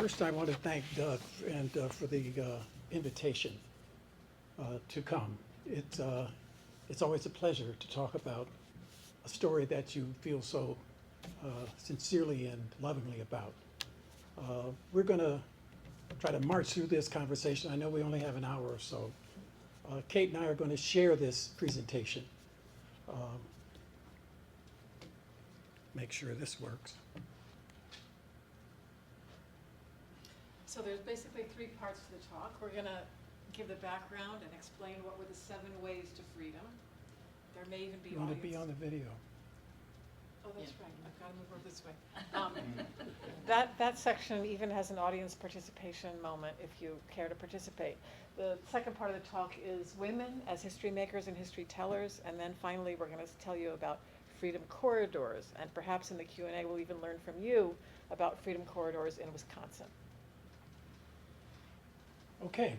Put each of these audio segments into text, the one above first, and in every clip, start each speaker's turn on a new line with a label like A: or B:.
A: First, I want to thank Doug and for the invitation to come. It's always a pleasure to talk about a story that you feel so sincerely and lovingly about. We're going to try to march through this conversation. I know we only have an hour or so. Kate and I are going to share this presentation. Make sure this works.
B: So there's basically three parts to the talk. We're going to give the background and explain what were the 7 ways to freedom. There may even be
A: You want to
B: audience.
A: be on the video.
B: Oh, that's right. I've got to move over this way. That section even has an audience participation moment if you care to participate. The second part of the talk is women as history makers and history tellers, and then finally we're going to tell you about freedom corridors, and perhaps in the Q&A we'll even learn from you about freedom corridors in Wisconsin.
A: Okay.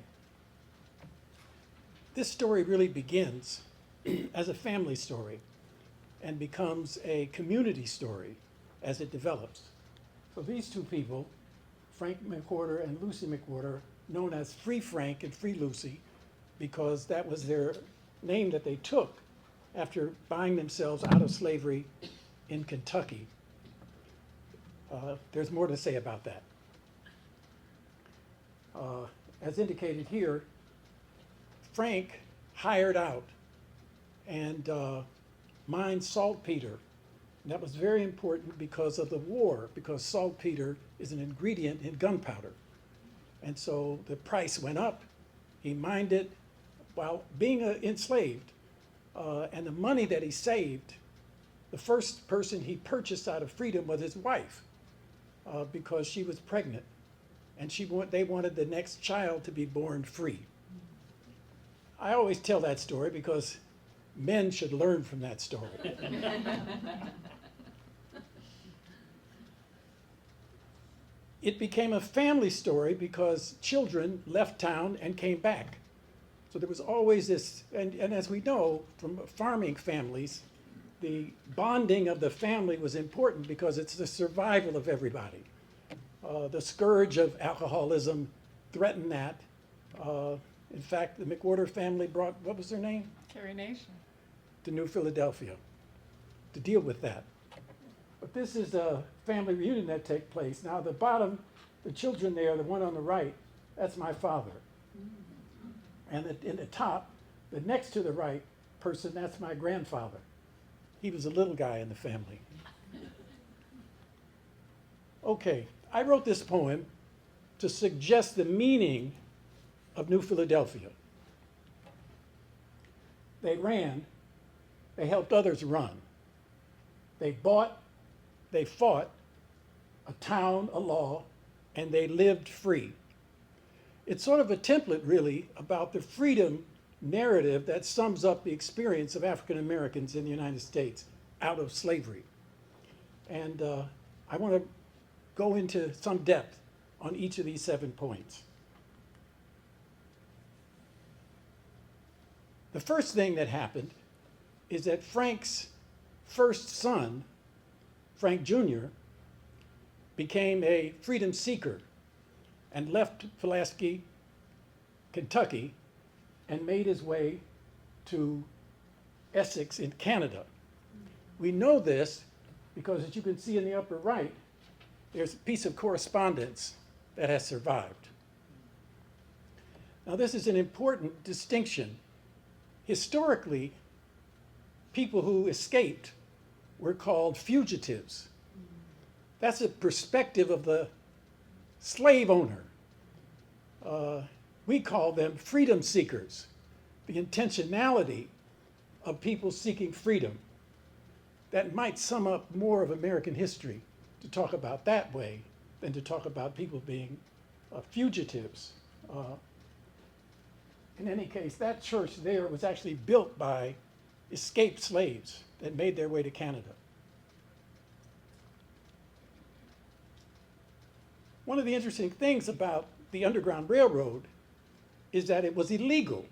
A: This story really begins as a family story and becomes a community story as it develops. So these two people, Frank McWorter and Lucy McWorter, known as Free Frank and Free Lucy, because that was their name that they took after buying themselves out of slavery in Kentucky. There's more to say about that. As indicated here, Frank hired out and mined saltpeter. And that was very important because of the war, because saltpeter is an ingredient in gunpowder. And so the price went up. He mined it while being enslaved. And the money that he saved, the first person he purchased out of freedom was his wife, because she was pregnant. And they wanted the next child to be born free. I always tell that story because men should learn from that story. It became a family story because children left town and came back. So there was always this, and as we know from farming families, the bonding of the family was important because it's the survival of everybody. The scourge of alcoholism threatened that. In fact, the McWorter family brought, what was their name?
B: Carrie Nation.
A: To New Philadelphia to deal with that. But this is a family reunion that takes place. Now the bottom, the children there, the one on the right, that's my father. And in the top, the next to the right person, that's my grandfather. He was a little guy in the family. Okay, I wrote this poem to suggest the meaning of New Philadelphia. They ran, they helped others run. They bought, they fought, a town, a law, and they lived free. It's sort of a template, really, about the freedom narrative that sums up the experience of African Americans in the United States out of slavery. And I want to go into some depth on each of these 7 points. The first thing that happened is that Frank's first son, Frank Jr., became a freedom seeker and left Pulaski, Kentucky, and made his way to Essex in Canada. We know this because, as you can see in the upper right, there's a piece of correspondence that has survived. Now, this is an important distinction. Historically, people who escaped were called fugitives. That's a perspective of the slave owner. We call them freedom seekers, the intentionality of people seeking freedom. That might sum up more of American history to talk about that way than to talk about people being fugitives. In any case, that church there was actually built by escaped slaves that made their way to Canada. One of the interesting things about the Underground Railroad is that it was illegal.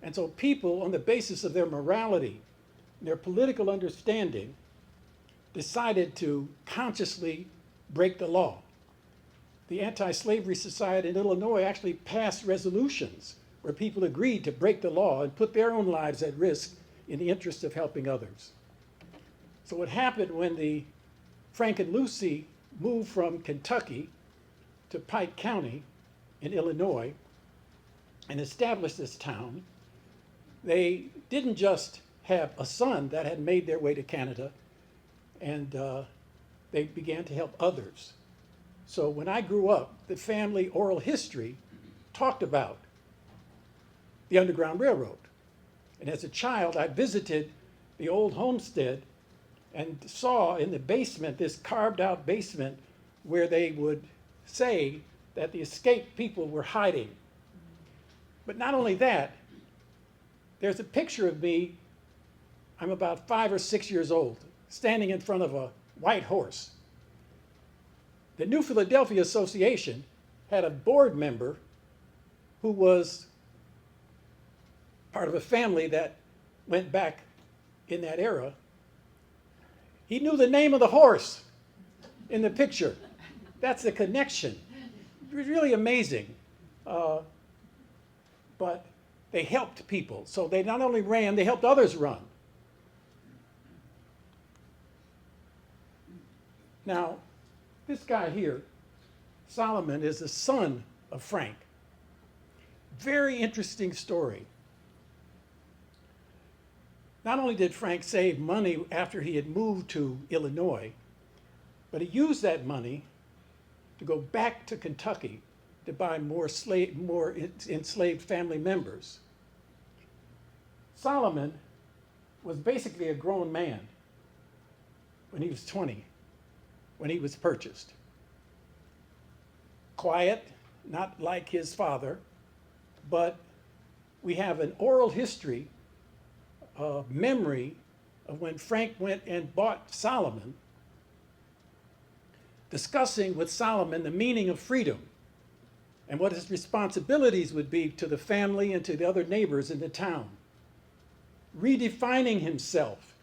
A: And so people, on the basis of their morality, their political understanding, decided to consciously break the law. the Anti-Slavery Society in Illinois actually passed resolutions where people agreed to break the law and put their own lives at risk in the interest of helping others. So what happened when the Frank and Lucy moved from Kentucky to Pike County in Illinois and established this town, they didn't just have a son that had made their way to Canada, and they began to help others. So when I grew up, the family oral history talked about the Underground Railroad. And as a child, I visited the old homestead and saw in the basement, this carved out basement, where they would say that the escaped people were hiding. But not only that, there's a picture of me, I'm about 5 or 6 years old, standing in front of a white horse. The New Philadelphia Association had a board member who was part of a family that went back in that era. He knew the name of the horse in the picture. That's the connection. It was really amazing. But they helped people. So they not only ran, they helped others run. Now, this guy here, Solomon, is the son of Frank. Very interesting story. Not only did Frank save money after he had moved to Illinois, but he used that money to go back to Kentucky to buy more enslaved family members. Solomon was basically a grown man when he was 20, when he was purchased. Quiet, not like his father, but we have an oral history, memory of when Frank went and bought Solomon, discussing with Solomon the meaning of freedom and what his responsibilities would be to the family and to the other neighbors in the town, redefining himself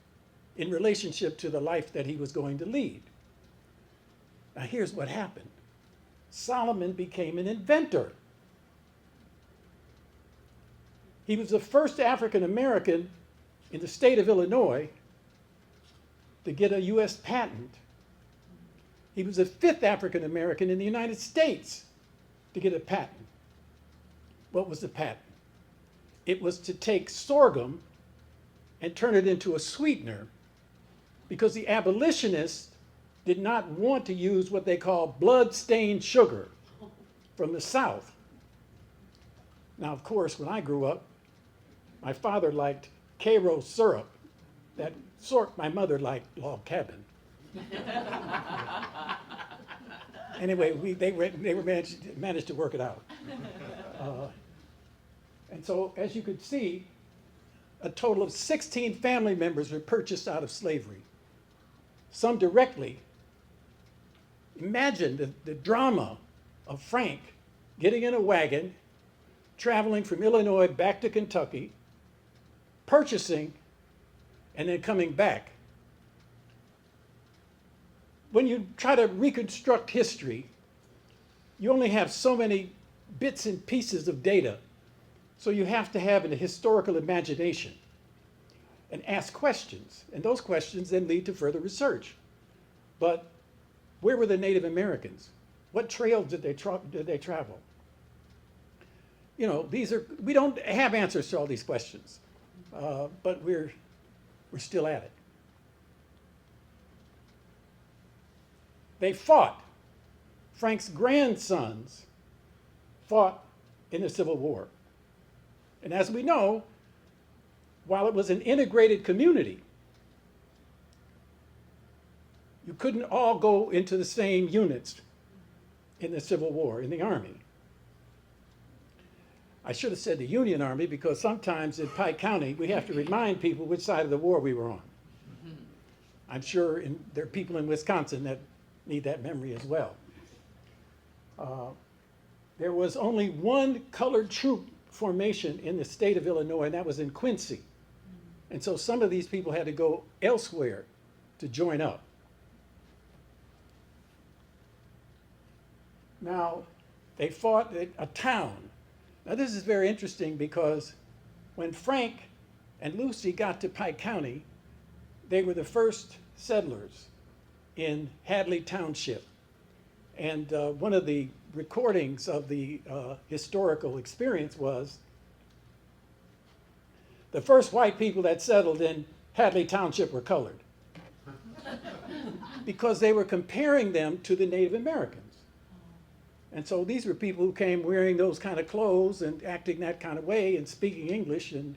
A: in relationship to the life that he was going to lead. Now here's what happened. Solomon became an inventor. He was the first African American in the state of Illinois to get a US patent. He was the 5th African American in the United States to get a patent. What was the patent? It was to take sorghum and turn it into a sweetener, because the abolitionists did not want to use what they call blood-stained sugar from the South. Now, of course, when I grew up, my father liked Cairo syrup. That sort my mother liked log cabin. Anyway, they managed to work it out. And so, as you could see, a total of 16 family members were purchased out of slavery, some directly. Imagine the drama of Frank getting in a wagon, traveling from Illinois back to Kentucky, purchasing, and then coming back. When you try to reconstruct history, you only have so many bits and pieces of data. So you have to have a historical imagination and ask questions. And those questions then lead to further research. But where were the Native Americans? What trails did they travel? You know, we don't have answers to all these questions, but we're still at it. They fought. Frank's grandsons fought in the Civil War. And as we know, while it was an integrated community, you couldn't all go into the same units in the Civil War, in the Army. I should have said the Union Army, because sometimes in Pike County, we have to remind people which side of the war we were on. I'm sure there are people in Wisconsin that need that memory as well. There was only one colored troop formation in the state of Illinois, and that was in Quincy. And so some of these people had to go elsewhere to join up. Now, they fought a town. Now, this is very interesting because when Frank and Lucy got to Pike County, they were the first settlers in Hadley Township. And one of the recordings of the historical experience was the first white people that settled in Hadley Township were colored because they were comparing them to the Native Americans. And so these were people who came wearing those kind of clothes and acting that kind of way and speaking English. And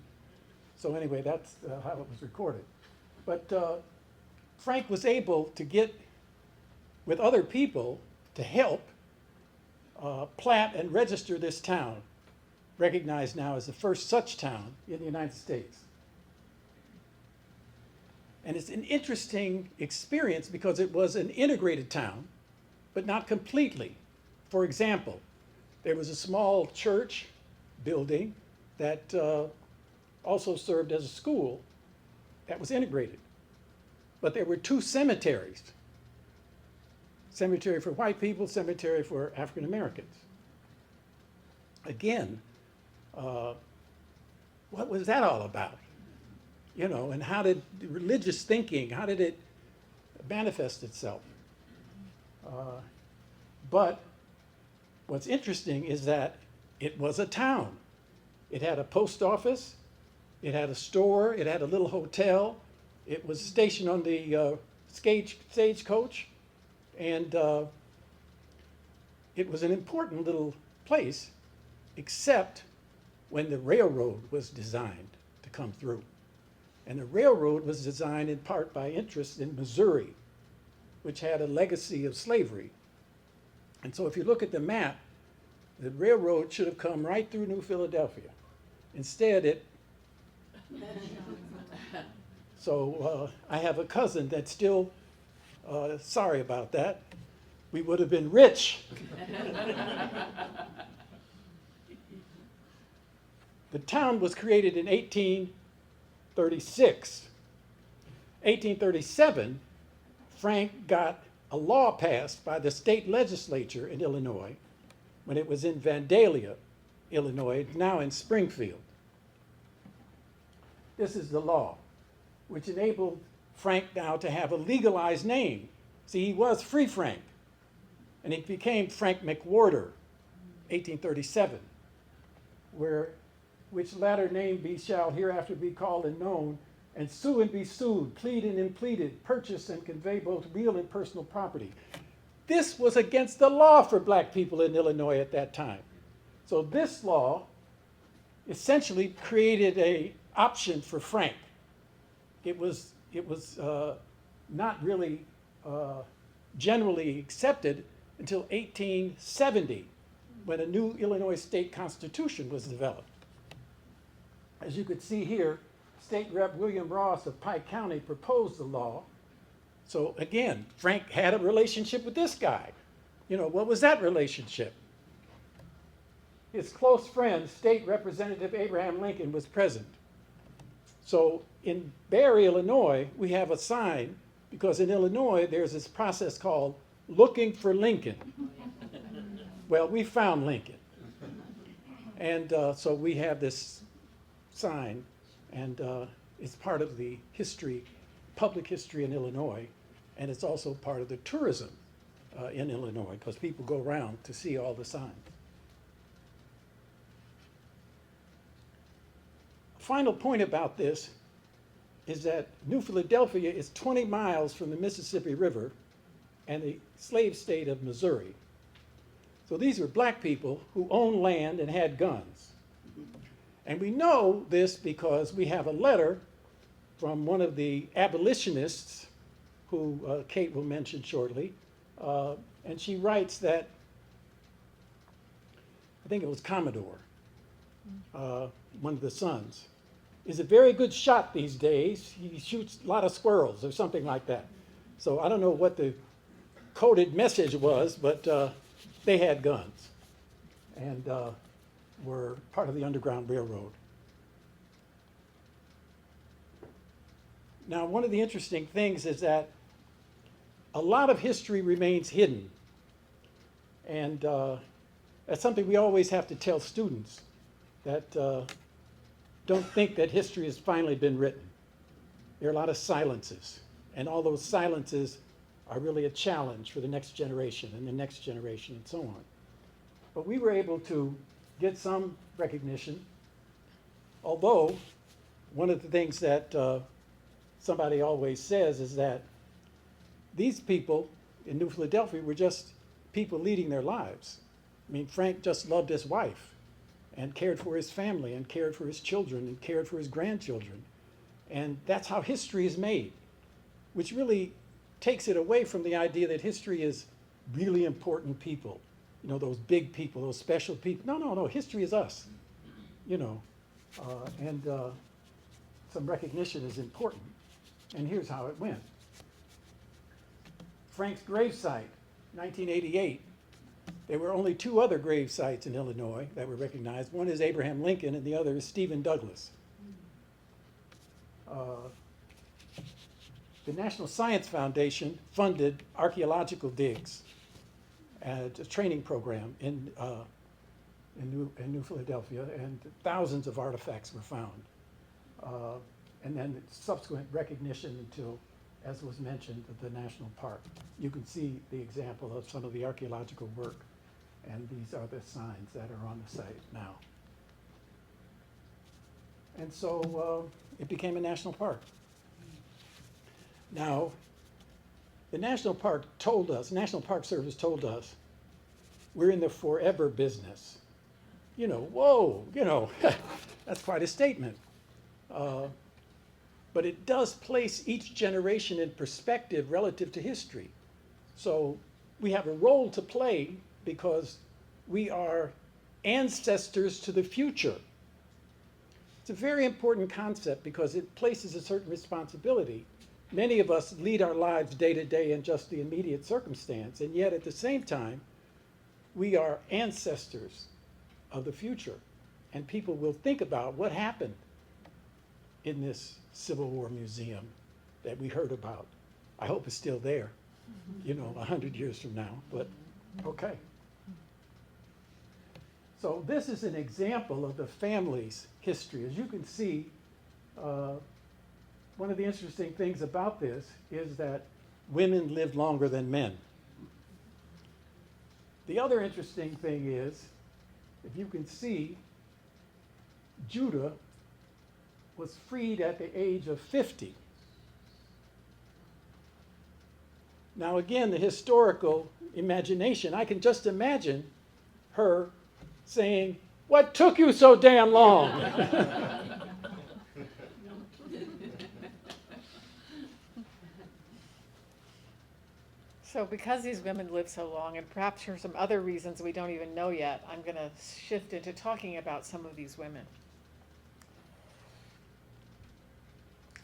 A: so anyway, that's how it was recorded. But Frank was able to get with other people to help plat and register this town, recognized now as the first such town in the United States. And it's an interesting experience because it was an integrated town, but not completely. For example, there was a small church building that also served as a school that was integrated. But there were two cemeteries. Cemetery for white people, cemetery for African Americans. Again, what was that all about? You know, and how did religious thinking, how did it manifest itself? But what's interesting is that it was a town. It had a post office, it had a store, it had a little hotel, it was stationed on the stagecoach, and it was an important little place, except when the railroad was designed to come through. And the railroad was designed in part by interest in Missouri, which had a legacy of slavery. And so if you look at the map, the railroad should have come right through New Philadelphia. Instead, it... So I have a cousin that's still sorry about that. We would have been rich. The town was created in 1836. 1837, Frank got a law passed by the state legislature in Illinois when it was in Vandalia, Illinois, now in Springfield. This is the law, which enabled Frank now to have a legalized name. See, he was Free Frank, and he became Frank McWorter, 1837, which latter name shall hereafter be called and known, and sue and be sued, plead and impleaded, purchase and convey both real and personal property. This was against the law for black people in Illinois at that time. So this law essentially created an option for Frank. It was not really generally accepted until 1870, when a new Illinois state constitution was developed. As you could see here, State Rep William Ross of Pike County proposed the law. So again, Frank had a relationship with this guy. You know, what was that relationship? His close friend, State Representative Abraham Lincoln, was present. So in Barre, Illinois, we have a sign, because in Illinois there's this process called looking for Lincoln. Well, we found Lincoln. And so we have this sign, and it's part of the history, public history in Illinois, and it's also part of the tourism in Illinois, because people go around to see all the signs. Final point about this is that New Philadelphia is 20 miles from the Mississippi River and the slave state of Missouri. So these were black people who owned land and had guns. And we know this because we have a letter from one of the abolitionists, who Kate will mention shortly, and she writes that, I think it was Commodore, one of the sons, is a very good shot these days. He shoots a lot of squirrels or something like that. So I don't know what the coded message was, but they had guns and were part of the Underground Railroad. Now, one of the interesting things is that a lot of history remains hidden. And that's something we always have to tell students, that don't think that history has finally been written. There are a lot of silences, and all those silences are really a challenge for the next generation and the next generation and so on. But we were able to get some recognition, although one of the things that somebody always says is that these people in New Philadelphia were just people leading their lives. I mean, Frank just loved his wife and cared for his family and cared for his children and cared for his grandchildren. And that's how history is made, which really takes it away from the idea that history is really important people, you know, those big people, those special people. No, history is us, you know, and some recognition is important. And here's how it went. Frank's gravesite, 1988. There were only two other grave sites in Illinois that were recognized. One is Abraham Lincoln and the other is Stephen Douglas. The National Science Foundation funded archaeological digs at a training program in New Philadelphia, and thousands of artifacts were found. And then subsequent recognition until, as was mentioned, the national park. You can see the example of some of the archaeological work, and these are the signs that are on the site now. And so it became a national park. Now, the National Park Service told us, we're in the forever business. You know, whoa, you know, that's quite a statement. But it does place each generation in perspective relative to history. So we have a role to play because we are ancestors to the future. It's a very important concept because it places a certain responsibility. Many of us lead our lives day to day in just the immediate circumstance, and yet at the same time, we are ancestors of the future. And people will think about what happened in this Civil War museum that we heard about. I hope it's still there, you know, 100 years from now, but okay. So this is an example of the family's history. As you can see, one of the interesting things about this is that women lived longer than men. The other interesting thing is, if you can see, Judah was freed at the age of 50. Now again, the historical imagination, I can just imagine her saying, "What took you so damn long?"
B: So because these women lived so long, and perhaps for some other reasons we don't even know yet, I'm going to shift into talking about some of these women.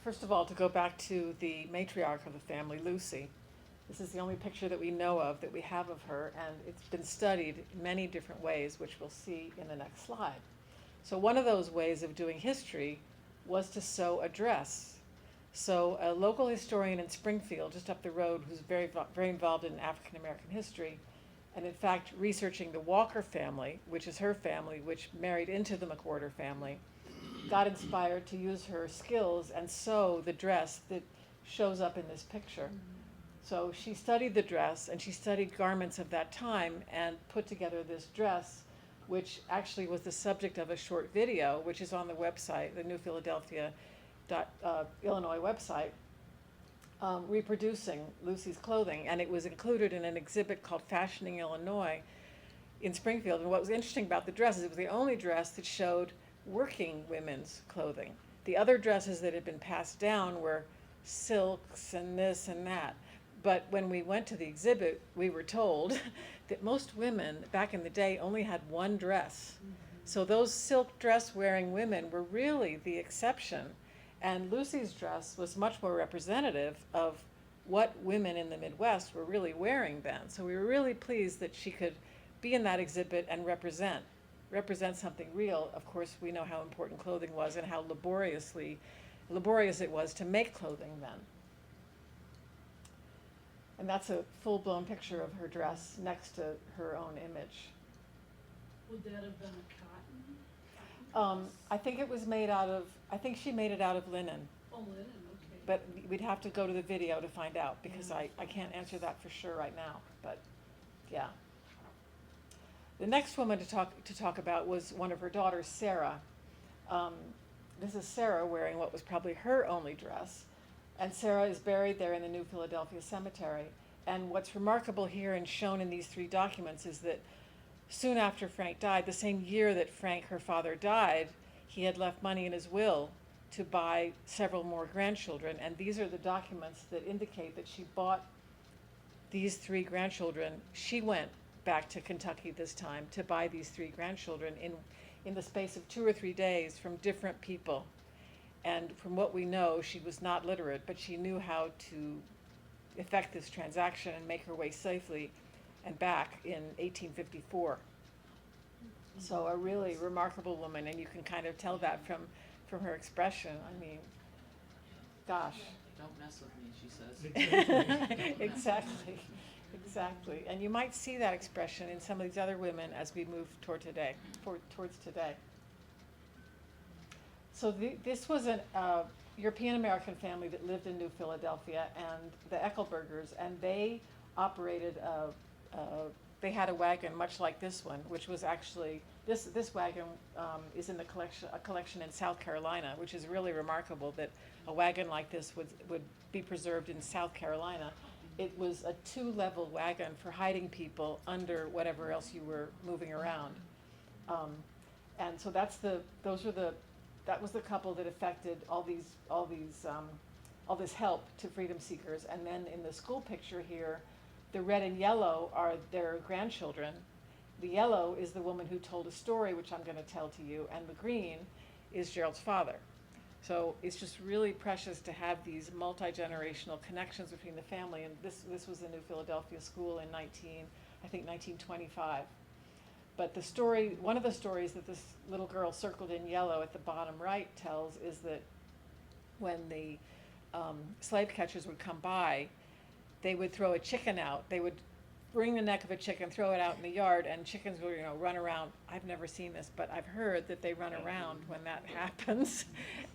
B: First of all, to go back to the matriarch of the family, Lucy. This is the only picture that we know of, that we have of her, and it's been studied in many different ways, which we'll see in the next slide. So one of those ways of doing history was to sew a dress. So a local historian in Springfield, just up the road, who's very involved in African American history, and in fact researching the Walker family, which is her family, which married into the McWorter family, got inspired to use her skills and sew the dress that shows up in this picture. So she studied the dress and she studied garments of that time and put together this dress, which actually was the subject of a short video, which is on the website, the New Philadelphia Illinois website, reproducing Lucy's clothing. And it was included in an exhibit called Fashioning Illinois in Springfield. And what was interesting about the dress is it was the only dress that showed working women's clothing. The other dresses that had been passed down were silks and this and that. But when we went to the exhibit, we were told that most women back in the day only had one dress. So those silk dress wearing women were really the exception. And Lucy's dress was much more representative of what women in the Midwest were really wearing then. So we were really pleased that she could be in that exhibit and represent something real. Of course, we know how important clothing was and how laborious it was to make clothing then. And that's a full-blown picture of her dress next to her own image.
C: Would that have been a cotton?
B: I think it was made out of, I think she made it out of linen,
C: Oh, linen, okay.
B: but we'd have to go to the video to find out, because I can't answer that for sure right now, but, yeah. The next woman to talk about was one of her daughters, Sarah. This is Sarah wearing what was probably her only dress, and Sarah is buried there in the New Philadelphia Cemetery. And what's remarkable here and shown in these three documents is that soon after Frank died, the same year that Frank, her father, died, he had left money in his will to buy several more grandchildren. And these are the documents that indicate that she bought these three grandchildren. She went back to Kentucky this time to buy these three grandchildren in the space of 2 or 3 days from different people. And from what we know, she was not literate, but she knew how to effect this transaction and make her way safely and back in 1854. So a really remarkable woman, and you can kind of tell that from her expression. I mean, gosh.
D: Don't mess with me, she says.
B: Exactly, exactly. And you might see that expression in some of these other women as we move towards today. So this was an European-American family that lived in New Philadelphia, and the Eckelbergers, and they operated they had a wagon much like this one, which was actually, this wagon is in a collection in South Carolina, which is really remarkable that a wagon like this would be preserved in South Carolina. It was a 2-level wagon for hiding people under whatever else you were moving around. And so that was the couple that affected all this help to freedom seekers. And then in the school picture here, the red and yellow are their grandchildren. The yellow is the woman who told a story, which I'm going to tell to you, and the green is Gerald's father. So it's just really precious to have these multi-generational connections between the family. And this was the New Philadelphia School in 1925. But the story, one of the stories that this little girl circled in yellow at the bottom right tells is that when the slave catchers would come by, they would throw a chicken out. They would wring the neck of a chicken, throw it out in the yard, and chickens would, run around. I've never seen this, but I've heard that they run around when that happens.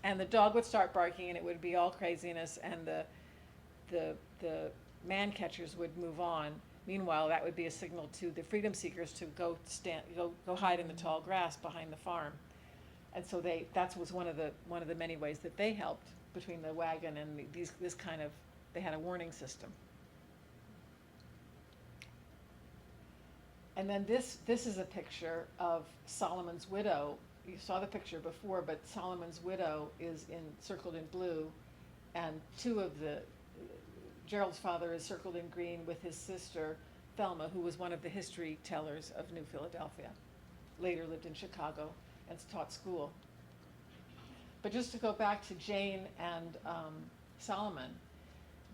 B: And the dog would start barking, and it would be all craziness, and the man catchers would move on. Meanwhile, that would be a signal to the freedom seekers to go hide in the tall grass behind the farm. And so that was one of the many ways that they helped between the wagon and this kind of, they had a warning system. And then this is a picture of Solomon's widow. You saw the picture before, but Solomon's widow is circled in blue, and Gerald's father is circled in green with his sister, Thelma, who was one of the history tellers of New Philadelphia. Later lived in Chicago and taught school. But just to go back to Jane and Solomon,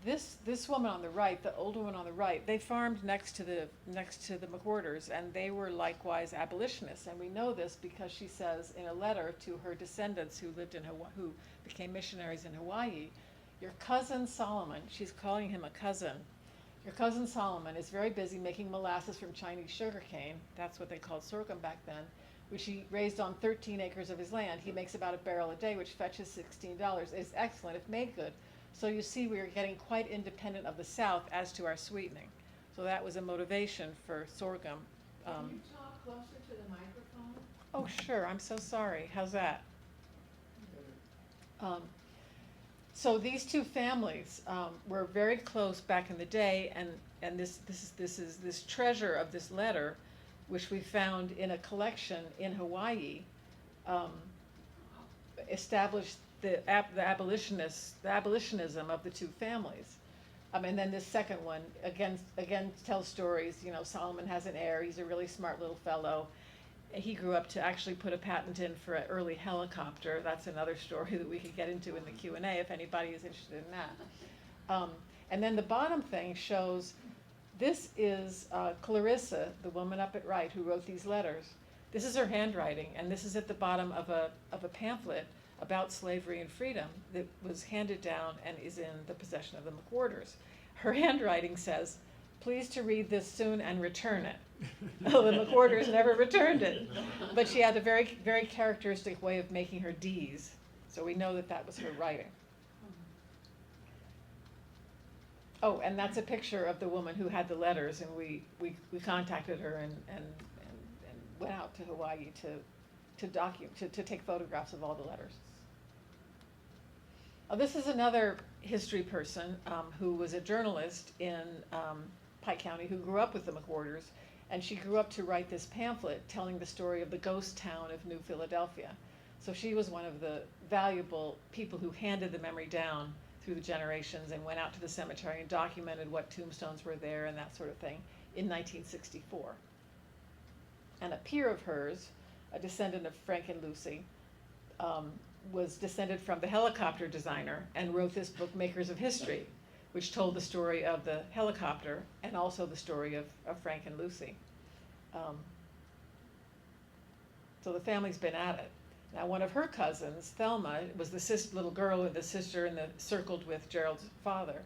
B: this woman on the right, the older woman on the right, they farmed next to the McWorters, and they were likewise abolitionists. And we know this because she says in a letter to her descendants who lived in who became missionaries in Hawaii, your cousin Solomon, she's calling him a cousin, your cousin Solomon is very busy making molasses from Chinese sugarcane, that's what they called sorghum back then, which he raised on 13 acres of his land. He makes about a barrel a day, which fetches $16. It's excellent if made good. So you see, we are getting quite independent of the South as to our sweetening. So that was a motivation for sorghum.
E: Can you talk closer to the microphone?
B: Oh, sure, I'm so sorry. How's that? So these two families were very close back in the day, and this treasure of this letter, which we found in a collection in Hawaii, established the abolitionism of the two families. And then this second one again tells stories. Solomon has an heir. He's a really smart little fellow. He grew up to actually put a patent in for an early helicopter. That's another story that we could get into in the Q&A if anybody is interested in that. And then the bottom thing shows, this is Clarissa, the woman up at right, who wrote these letters. This is her handwriting, and this is at the bottom of a pamphlet about slavery and freedom that was handed down and is in the possession of the McWorters. her handwriting says, "Please to read this soon and return it." Well, the McWorters never returned it, but she had a very, very characteristic way of making her D's, so we know that that was her writing. Oh, and that's a picture of the woman who had the letters, and we contacted her and went out to Hawaii to take photographs of all the letters. This is another history person who was a journalist in Pike County who grew up with the McWorters, and she grew up to write this pamphlet telling the story of the ghost town of New Philadelphia. So she was one of the valuable people who handed the memory down through the generations and went out to the cemetery and documented what tombstones were there and that sort of thing in 1964. And a peer of hers, a descendant of Frank and Lucy, was descended from the helicopter designer and wrote this book, Makers of History, which told the story of the helicopter and also the story of Frank and Lucy. So the family's been at it. Now, one of her cousins, Thelma, was the little girl with the sister and circled with Gerald's father.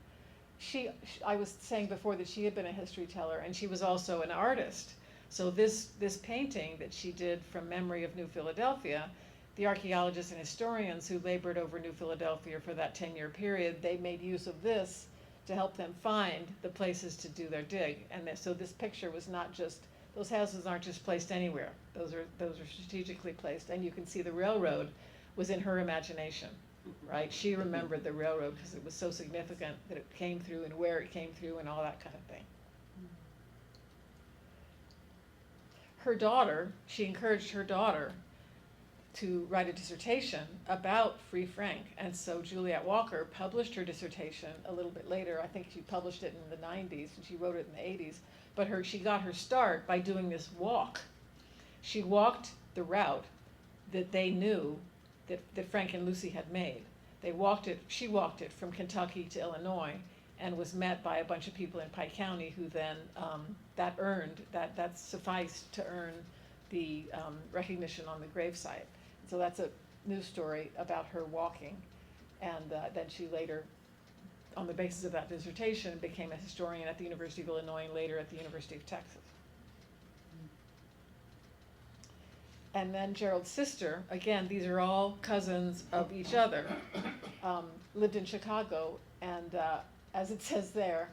B: I was saying before that she had been a history teller, and she was also an artist. So this painting that she did from memory of New Philadelphia, the archaeologists and historians who labored over New Philadelphia for that 10-year period, they made use of this to help them find the places to do their dig. And so this picture was not just, those houses aren't just placed anywhere. Those are strategically placed. And you can see the railroad was in her imagination, right? She remembered the railroad because it was so significant that it came through and where it came through and all that kind of thing. Her daughter, she encouraged her daughter to write a dissertation about Free Frank. And so Juliet Walker published her dissertation a little bit later. I think she published it in the 90s and she wrote it in the 80s. But she got her start by doing this walk. She walked the route that they knew that Frank and Lucy had made. She walked it from Kentucky to Illinois and was met by a bunch of people in Pike County who then, that sufficed to earn the recognition on the gravesite. So that's a news story about her walking. And then she later, on the basis of that dissertation, became a historian at the University of Illinois and later at the University of Texas. And then Gerald's sister, again, these are all cousins of each other, lived in Chicago, and as it says there,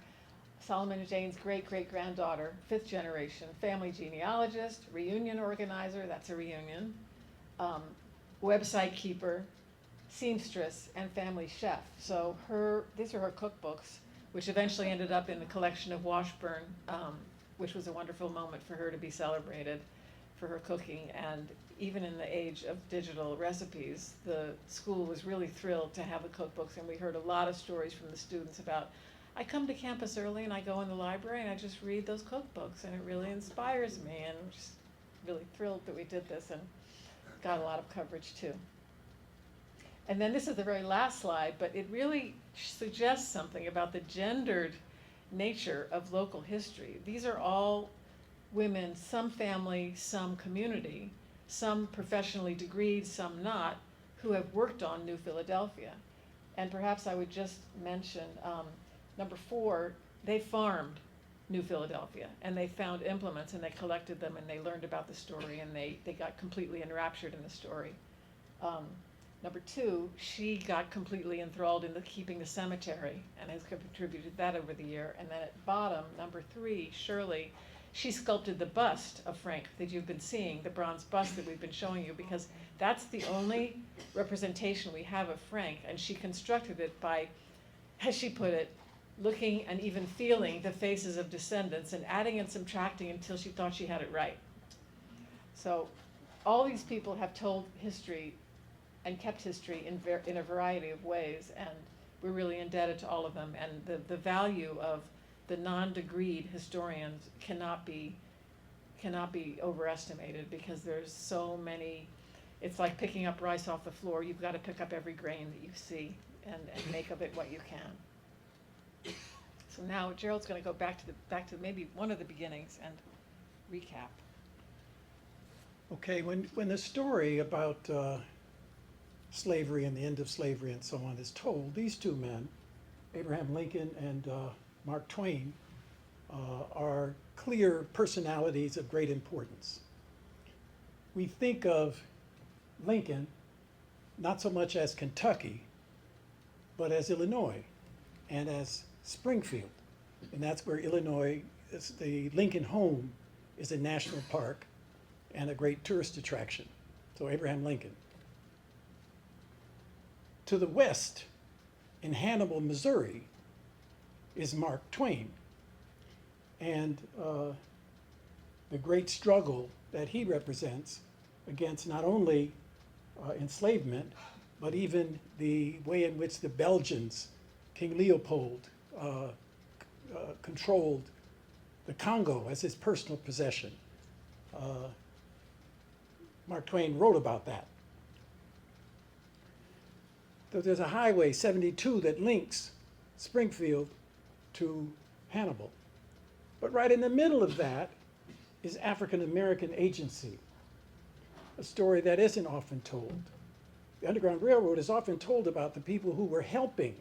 B: Solomon and Jane's great-great-granddaughter, 5th generation, family genealogist, reunion organizer, that's a reunion, website keeper, seamstress, and family chef. So these are her cookbooks, which eventually ended up in the collection of Washburn, which was a wonderful moment for her to be celebrated for her cooking. And even in the age of digital recipes, the school was really thrilled to have the cookbooks, and we heard a lot of stories from the students about, I come to campus early and I go in the library and I just read those cookbooks and it really inspires me, and we're just really thrilled that we did this and got a lot of coverage too. And then this is the very last slide, but it really suggests something about the gendered nature of local history. These are all women, some family, some community, some professionally degreed, some not, who have worked on New Philadelphia. And perhaps I would just mention, number 4, they farmed New Philadelphia, and they found implements and they collected them and they learned about the story and they got completely enraptured in the story. Number 2, she got completely enthralled in keeping the cemetery and has contributed that over the year. And then at bottom, number 3, Shirley, she sculpted the bust of Frank that you've been seeing, the bronze bust that we've been showing you, because that's the only representation we have of Frank, and she constructed it by, as she put it, looking and even feeling the faces of descendants and adding and subtracting until she thought she had it right. So all these people have told history and kept history in a variety of ways, and we're really indebted to all of them. And the value of the non-degreed historians cannot be overestimated, because there's so many. It's like picking up rice off the floor. You've got to pick up every grain that you see and make of it what you can. So now Gerald's going to go back to maybe one of the beginnings and recap.
A: Okay, when the story about slavery and the end of slavery and so on is told, these two men, Abraham Lincoln and Mark Twain, are clear personalities of great importance. We think of Lincoln not so much as Kentucky, but as Illinois and as Springfield. And that's where Illinois, the Lincoln home is a national park and a great tourist attraction. So Abraham Lincoln. To the west, in Hannibal, Missouri, is Mark Twain. And the great struggle that he represents against not only enslavement, but even the way in which the Belgians, King Leopold, controlled the Congo as his personal possession. Mark Twain wrote about that. So there's a highway 72 that links Springfield to Hannibal. But right in the middle of that is African American agency, a story that isn't often told. The Underground Railroad is often told about the people who were helping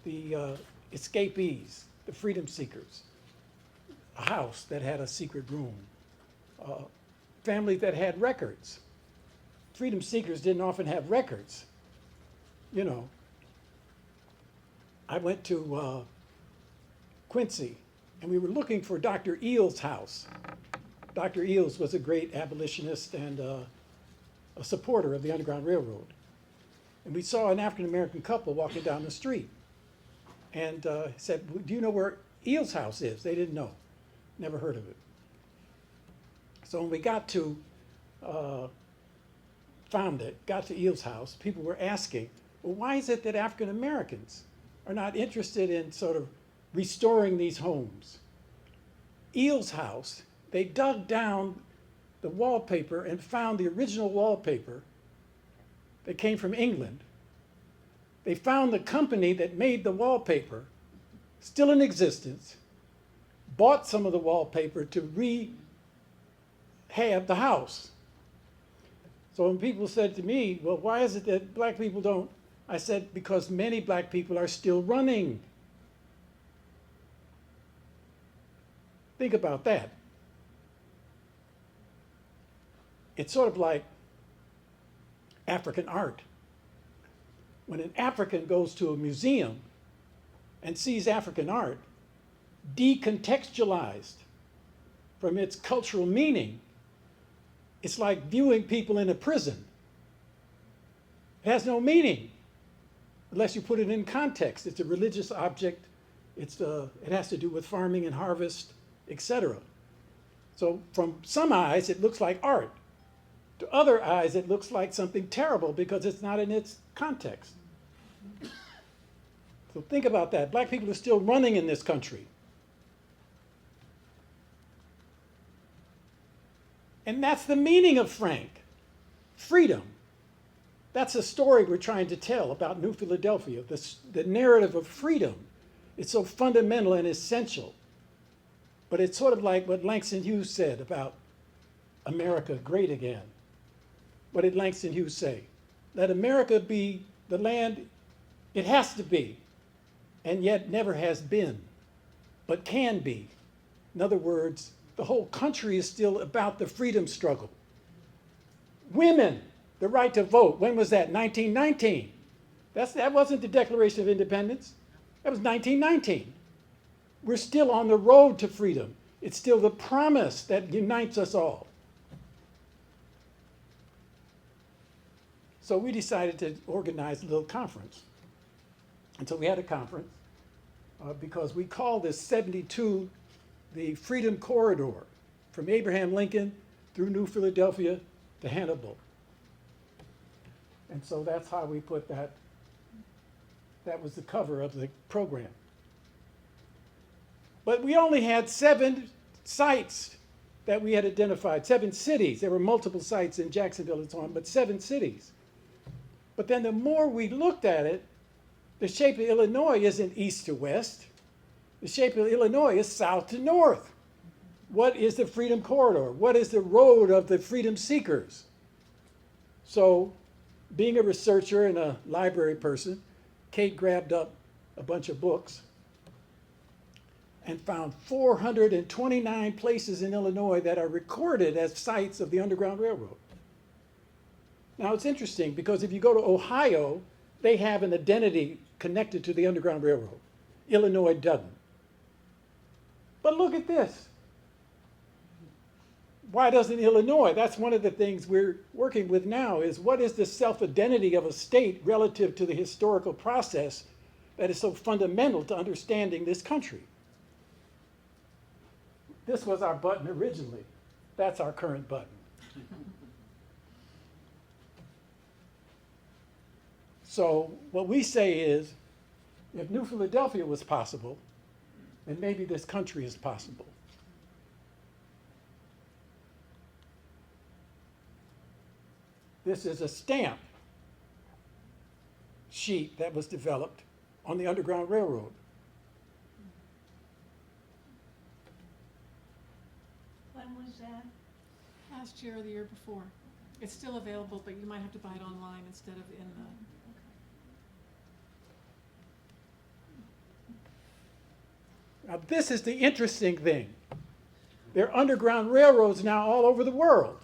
A: the escapees, the freedom seekers, a house that had a secret room, families that had records. Freedom seekers didn't often have records. You know, I went to Quincy, and we were looking for Dr. Eel's house. Dr. Eels was a great abolitionist and a supporter of the Underground Railroad. And we saw an African-American couple walking down the street and said, do you know where Eel's house is? They didn't know, never heard of it. So when we got to, found it, got to Eel's house, people were asking, well, why is it that African Americans are not interested in sort of restoring these homes? Eel's house, they dug down the wallpaper and found the original wallpaper that came from England. They found the company that made the wallpaper still in existence, bought some of the wallpaper to rehab the house. So when people said to me, well, why is it that black people don't? I said, because many black people are still running. Think about that. It's sort of like African art. When an African goes to a museum and sees African art, decontextualized from its cultural meaning, it's like viewing people in a prison. It has no meaning unless you put it in context. It's a religious object. It has to do with farming and harvest, etc. So from some eyes, it looks like art. To other eyes, it looks like something terrible because it's not in its context. So think about that. Black people are still running in this country. And that's the meaning of Frank. Freedom. That's a story we're trying to tell about New Philadelphia, the narrative of freedom. It's so fundamental and essential. But it's sort of like what Langston Hughes said about America great again. What did Langston Hughes say? Let America be the land it has to be, and yet never has been, but can be. In other words, the whole country is still about the freedom struggle. Women, the right to vote, when was that? 1919. That wasn't the Declaration of Independence. That was 1919. We're still on the road to freedom. It's still the promise that unites us all. So we decided to organize a little conference. And so we had a conference because we called this 72 the Freedom Corridor from Abraham Lincoln through New Philadelphia to Hannibal. And so that's how we put that. That was the cover of the program. But we only had 7 sites that we had identified, 7 cities. There were multiple sites in Jacksonville and so on, but 7 cities. But then the more we looked at it, the shape of Illinois isn't east to west. The shape of Illinois is south to north. What is the Freedom Corridor? What is the road of the freedom seekers? So, being a researcher and a library person, Kate grabbed up a bunch of books and found 429 places in Illinois that are recorded as sites of the Underground Railroad. Now it's interesting because if you go to Ohio, they have an identity connected to the Underground Railroad. Illinois doesn't. But look at this. Why doesn't Illinois? That's one of the things we're working with now is what is the self-identity of a state relative to the historical process that is so fundamental to understanding this country? This was our button originally. That's our current button. So what we say is, if New Philadelphia was possible, then maybe this country is possible. This is a stamp sheet that was developed on the Underground Railroad.
C: When was that?
B: Last year or the year before. It's still available, but you might have to buy it online instead of in the.
A: Now this is the interesting thing. There are underground railroads now all over the world.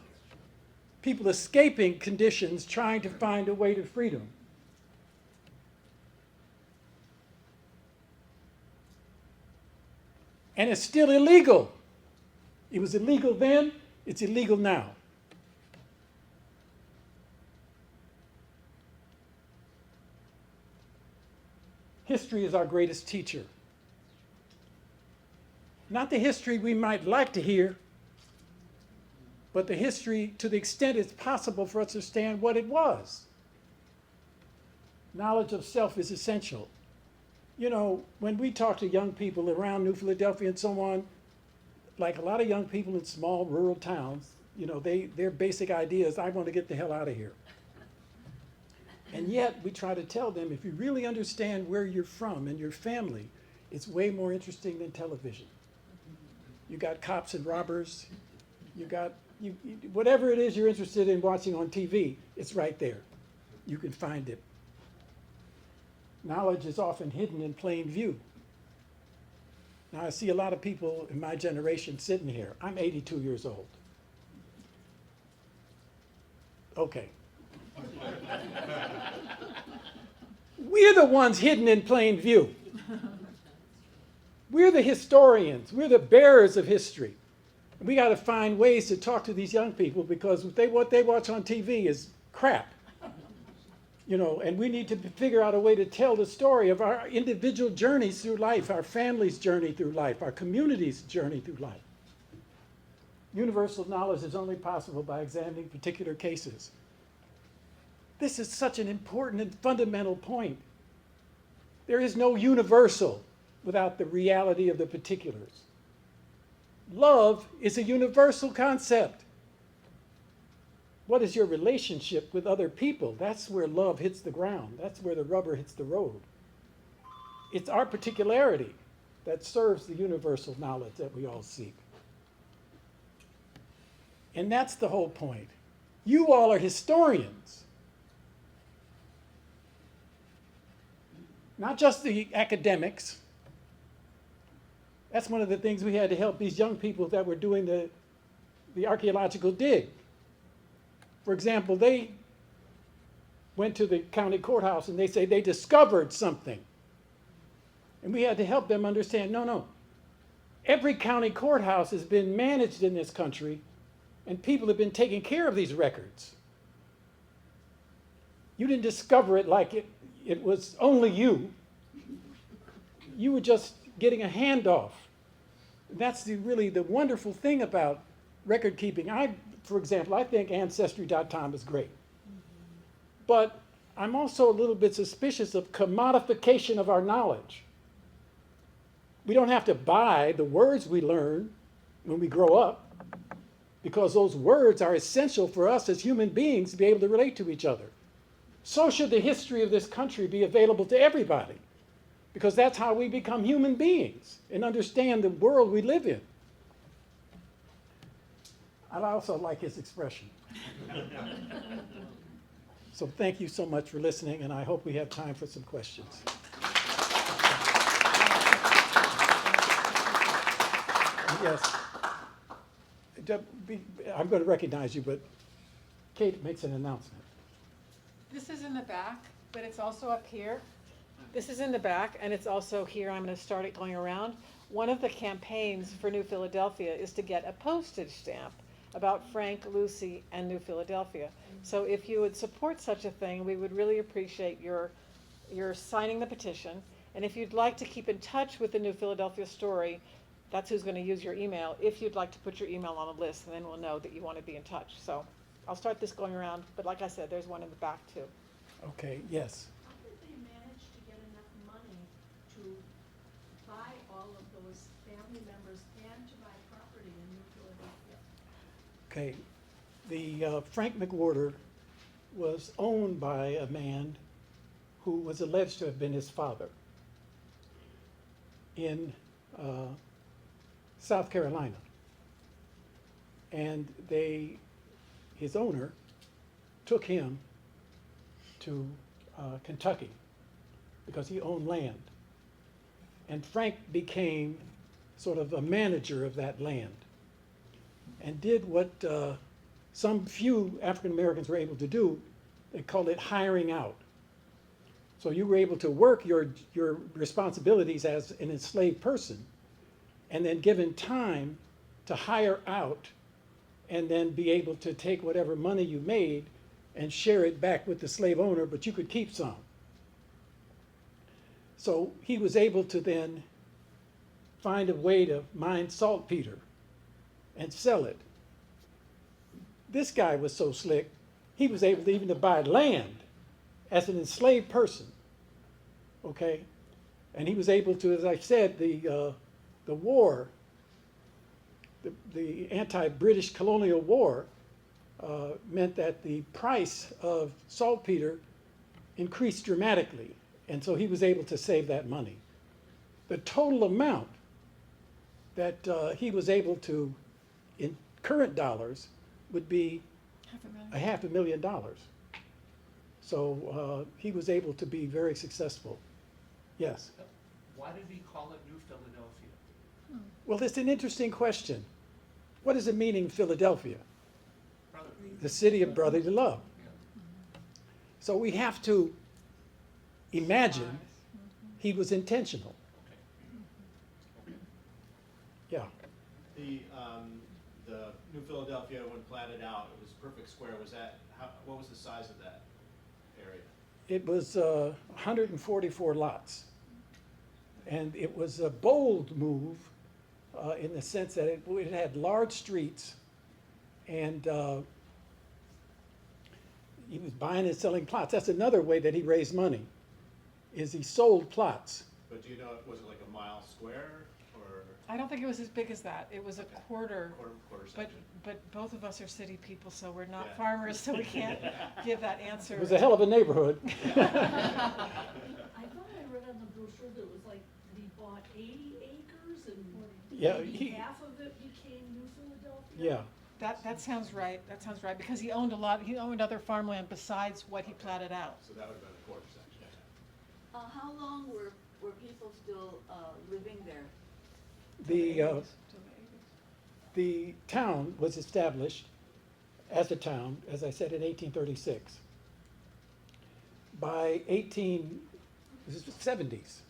A: People escaping conditions, trying to find a way to freedom. And it's still illegal. It was illegal then, it's illegal now. History is our greatest teacher. Not the history we might like to hear, but the history to the extent it's possible for us to understand what it was. Knowledge of self is essential. You know, when we talk to young people around New Philadelphia and so on, like a lot of young people in small rural towns, you know, their basic idea is, I want to get the hell out of here. And yet we try to tell them, if you really understand where you're from and your family, it's way more interesting than television. You got cops and robbers, you got whatever it is you're interested in watching on TV, it's right there. You can find it. Knowledge is often hidden in plain view. Now I see a lot of people in my generation sitting here. I'm 82 years old. Okay. We're the ones hidden in plain view. We're the historians. We're the bearers of history. We got to find ways to talk to these young people because what they watch on TV is crap. You know, and we need to figure out a way to tell the story of our individual journeys through life, our family's journey through life, our community's journey through life. Universal knowledge is only possible by examining particular cases. This is such an important and fundamental point. There is no universal without the reality of the particulars. Love is a universal concept. What is your relationship with other people? That's where love hits the ground. That's where the rubber hits the road. It's our particularity that serves the universal knowledge that we all seek. And that's the whole point. You all are historians. Not just the academics. That's one of the things we had to help these young people that were doing the archaeological dig. For example, they went to the county courthouse and they say they discovered something. And we had to help them understand, no. Every county courthouse has been managed in this country and people have been taking care of these records. You didn't discover it like it was only you. You were just getting a handoff. That's really the wonderful thing about record keeping. For example, I think Ancestry.com is great. But I'm also a little bit suspicious of commodification of our knowledge. We don't have to buy the words we learn when we grow up because those words are essential for us as human beings to be able to relate to each other. So should the history of this country be available to everybody because that's how we become human beings and understand the world we live in. I also like his expression. So thank you so much for listening, and I hope we have time for some questions. Yes. I'm going to recognize you, but Kate makes an announcement.
B: This is in the back, but it's also up here. This is in the back, and it's also here. I'm going to start it going around. One of the campaigns for New Philadelphia is to get a postage stamp about Frank, Lucy, and New Philadelphia. So if you would support such a thing, we would really appreciate your signing the petition. And if you'd like to keep in touch with the New Philadelphia story, that's who's going to use your email. If you'd like to put your email on a list, then we'll know that you want to be in touch. So I'll start this going around, but like I said, there's one in the back too.
A: Okay, yes.
C: How did they manage to get enough money to buy all of those family members and to buy property in New Philadelphia?
A: Okay. The Frank McWorter was owned by a man who was alleged to have been his father in South Carolina. And his owner took him to Kentucky because he owned land. And Frank became sort of a manager of that land and did what some few African Americans were able to do. They called it hiring out. So you were able to work your responsibilities as an enslaved person and then given time to hire out and then be able to take whatever money you made and share it back with the slave owner, but you could keep some. So he was able to then find a way to mine saltpeter and sell it. This guy was so slick, he was able to even to buy land as an enslaved person, okay? And he was able to, as I said, the war, the anti-British colonial war meant that the price of saltpeter increased dramatically. And so he was able to save that money. The total amount that he was able to, in current dollars, would be $500,000. So he was able to be very successful. Yes?
F: Why did he call it New Philadelphia?
A: Well, it's an interesting question. What does it mean in Philadelphia?
F: Brother.
A: The city of brotherly love.
F: Yeah.
A: So we have to imagine he was intentional. Yeah.
G: The New Philadelphia, when platted out, it was perfect square. What was the size of that area?
A: It was 144 lots. And it was a bold move in the sense that it had large streets, and he was buying and selling plots. That's another way that he raised money, is he sold plots.
G: But do you know, was it like a mile square or
B: I don't think it was as big as that. It was a quarter,
G: quarter
B: but,
G: section?
B: but both of us are city people, so we're not
G: Yeah.
B: farmers, so we can't give that answer.
A: It was a hell of a neighborhood.
C: I thought I read on the brochure that it was like, that he bought 80 acres and
A: Yeah,
C: maybe half of it became New Philadelphia?
A: Yeah.
B: That sounds right, that sounds right, because he owned he owned other farmland besides what he platted out.
G: So that would have been a quarter section.
H: How long were people still living there?
A: The town was established as a town, as I said, in 1836. By 1870s,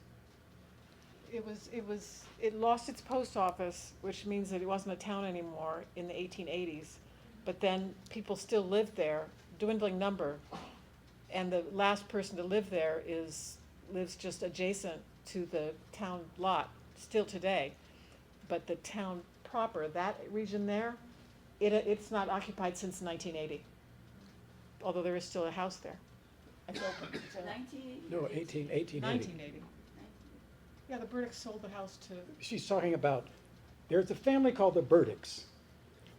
B: It lost its post office, which means that it wasn't a town anymore in the 1880s. But then people still lived there, dwindling number. And the last person to live there lives just adjacent to the town lot, still today. But the town proper, that region there, it's not occupied since 1980. Although there is still a house there. It's open. So
H: 1880?
B: 1980. Yeah, the Burdicks sold the house to,
A: She's talking about, there's a family called the Burdicks.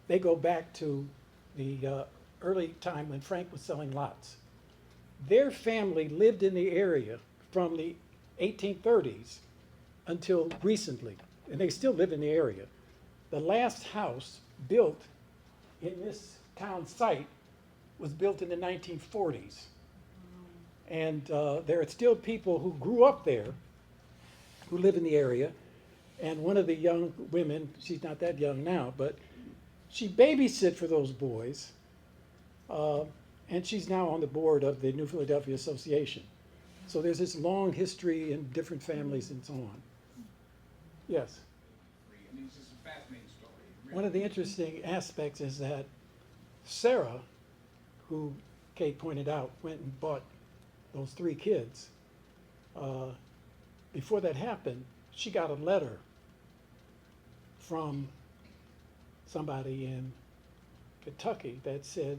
A: They go back to the early time when Frank was selling lots. Their family lived in the area from the 1830s until recently, and they still live in the area. The last house built in this town site was built in the 1940s. And there are still people who grew up there, who live in the area, And one of the young women, she's not that young now, but she babysit for those boys. And she's now on the board of the New Philadelphia Association. So there's this long history in different families and so on. Yes.
I: I mean, it's just a fascinating story.
A: One of the interesting aspects is that Sarah, who Kate pointed out, went and bought those 3 kids. Before that happened, she got a letter from somebody in Kentucky that said,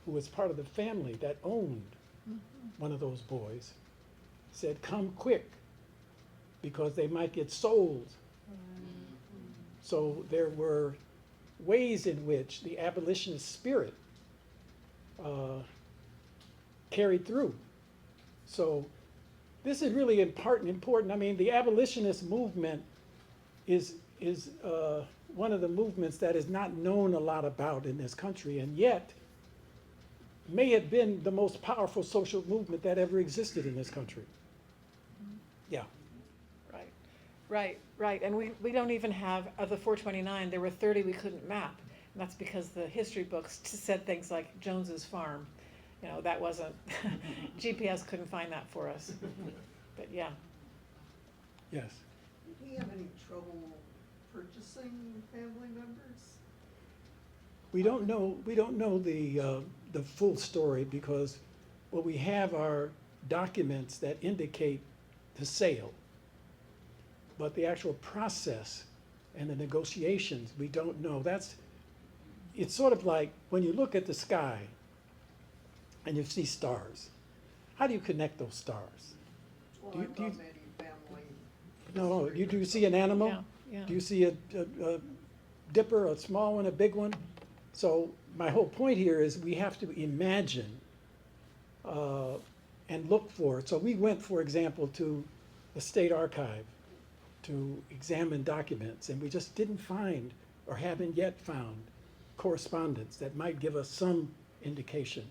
A: who was part of the family that owned one of those boys, said, come quick, because they might get sold. So there were ways in which the abolitionist spirit carried through. So this is really important. I mean, the abolitionist movement is one of the movements that is not known a lot about in this country, and yet may have been the most powerful social movement that ever existed in this country. Yeah.
B: Right. And we don't even have, of the 429, there were 30 we couldn't map. And that's because the history books said things like Jones's Farm. You know, that wasn't, GPS couldn't find that for us. But yeah.
A: Yes.
E: Did he have any trouble purchasing family members?
A: We don't know the full story, because what we have are documents that indicate the sale. But the actual process and the negotiations, we don't know. It's sort of like when you look at the sky and you see stars. How do you connect those stars?
E: Well,
A: Do you-
E: I
A: do you-
E: thought maybe family.
A: No, do you see an animal?
B: Yeah.
A: Do you see a dipper, a small one, a big one? So my whole point here is we have to imagine and look for it. So we went, for example, to the State Archive to examine documents, and we just didn't find, or haven't yet found, correspondence that might give us some indication,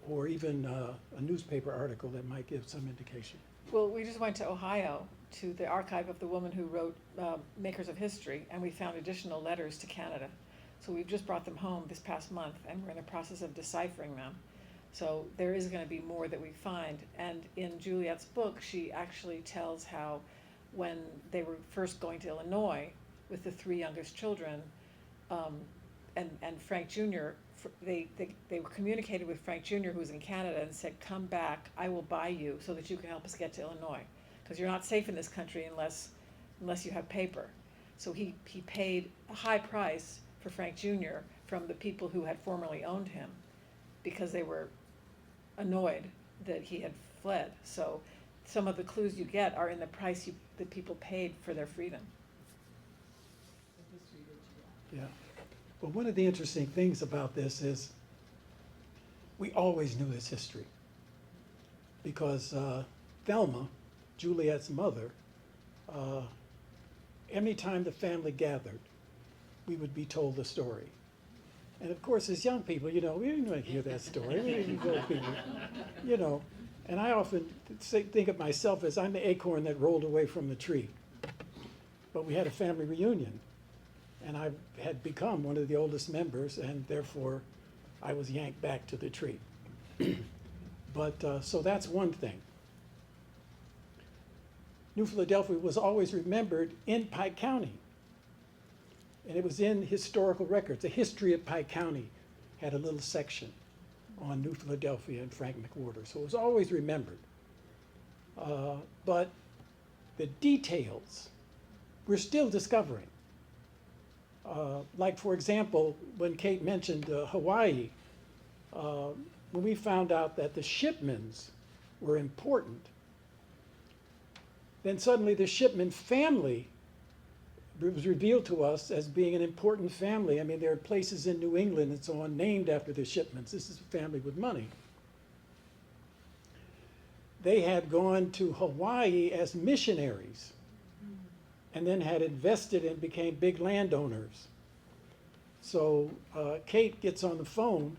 A: or even a newspaper article that might give some indication.
B: Well, we just went to Ohio, to the archive of the woman who wrote Makers of History, and we found additional letters to Canada. So we've just brought them home this past month, and we're in the process of deciphering them. So there is going to be more that we find. And in Juliet's book, she actually tells how when they were first going to Illinois with the 3 youngest children, and Frank Jr., they communicated with Frank Jr., who was in Canada, and said, come back, I will buy you so that you can help us get to Illinois. Because you're not safe in this country unless you have paper. So he paid a high price for Frank Jr. from the people who had formerly owned him, because they were annoyed that he had fled. So some of the clues you get are in the price that people paid for their freedom.
A: Yeah. But one of the interesting things about this is we always knew this history, because Thelma, Juliet's mother, anytime the family gathered, we would be told the story. And of course, as young people, we didn't want to hear that story. We didn't go people, And I often think of myself as I'm the acorn that rolled away from the tree. But we had a family reunion, and I had become one of the oldest members, and therefore I was yanked back to the tree. But so that's one thing. New Philadelphia was always remembered in Pike County. And it was in historical records. The history of Pike County had a little section on New Philadelphia and Frank McWorter. So it was always remembered. But the details we're still discovering. Like, for example, when Kate mentioned Hawaii, when we found out that the Shipmans were important, then suddenly the Shipman family was revealed to us as being an important family. I mean, there are places in New England and so on named after the Shipmans. This is a family with money. They had gone to Hawaii as missionaries and then had invested and became big landowners. So Kate gets on the phone